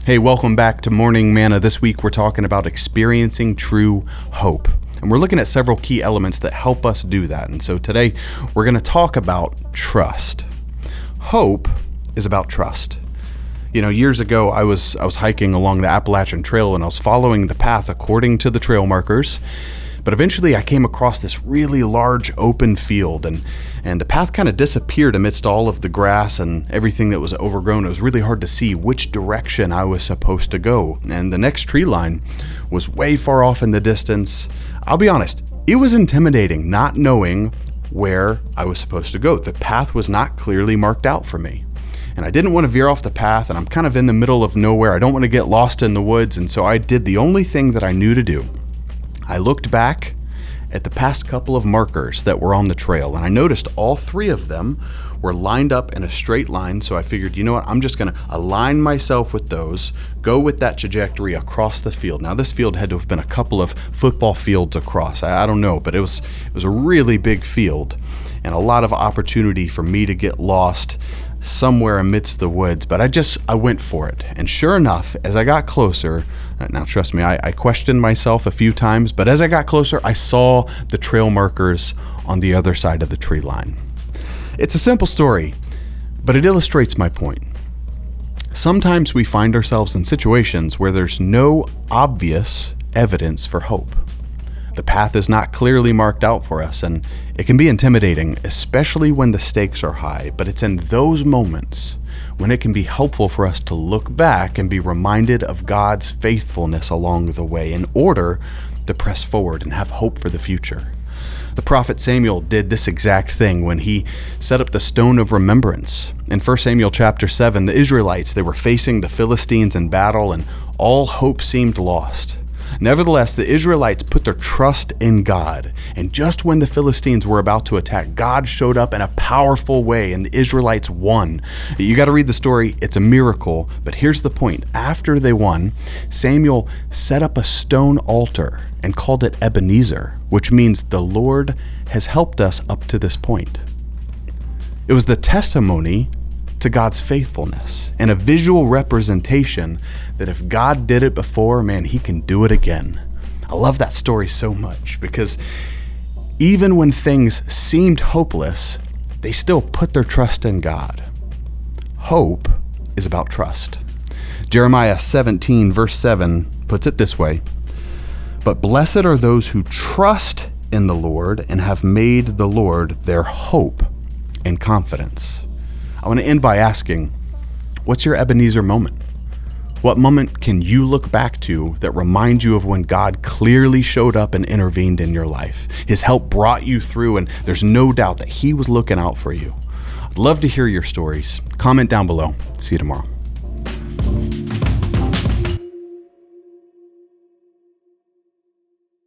Hey, welcome back to Morning Manna. This week we're talking about experiencing true hope. And we're looking at several key elements that help us do that. And so today we're going to talk about trust. Hope is about trust. You know, years ago I was hiking along the Appalachian Trail and I was following the path according to the trail markers. But eventually I came across this really large open field and the path kind of disappeared amidst all of the grass and everything that was overgrown. It was really hard to see which direction I was supposed to go. And the next tree line was way far off in the distance. I'll be honest, it was intimidating not knowing where I was supposed to go. The path was not clearly marked out for me. And I didn't want to veer off the path, and I'm kind of in the middle of nowhere. I don't want to get lost in the woods, and so I did the only thing that I knew to do. I looked back at the past couple of markers that were on the trail, and I noticed all three of them were lined up in a straight line, so I figured, you know what, I'm just going to align myself with those, go with that trajectory across the field. Now, this field had to have been a couple of football fields across. I don't know, but it was a really big field and a lot of opportunity for me to get lost somewhere amidst the woods, but I went for it. And sure enough, as I got closer, now trust me, I questioned myself a few times, but as I got closer, I saw the trail markers on the other side of the tree line. It's a simple story, but it illustrates my point. Sometimes we find ourselves in situations where there's no obvious evidence for hope. The path is not clearly marked out for us, and it can be intimidating, especially when the stakes are high. But it's in those moments when it can be helpful for us to look back and be reminded of God's faithfulness along the way in order to press forward and have hope for the future. The prophet Samuel did this exact thing when he set up the stone of remembrance. In 1 Samuel chapter 7, the Israelites, they were facing the Philistines in battle, and all hope seemed lost. Nevertheless, the Israelites put their trust in God, and just when the Philistines were about to attack, God showed up in a powerful way, and the Israelites won. You got to read the story. It's a miracle, but here's the point. After they won, Samuel set up a stone altar and called it Ebenezer, which means the Lord has helped us up to this point. It was the testimony to God's faithfulness and a visual representation that if God did it before, man, he can do it again. I love that story so much because even when things seemed hopeless, they still put their trust in God. Hope is about trust. Jeremiah 17 verse 7 puts it this way, "But blessed are those who trust in the Lord and have made the Lord their hope and confidence." I want to end by asking, what's your Ebenezer moment? What moment can you look back to that reminds you of when God clearly showed up and intervened in your life? His help brought you through, and there's no doubt that he was looking out for you. I'd love to hear your stories. Comment down below. See you tomorrow.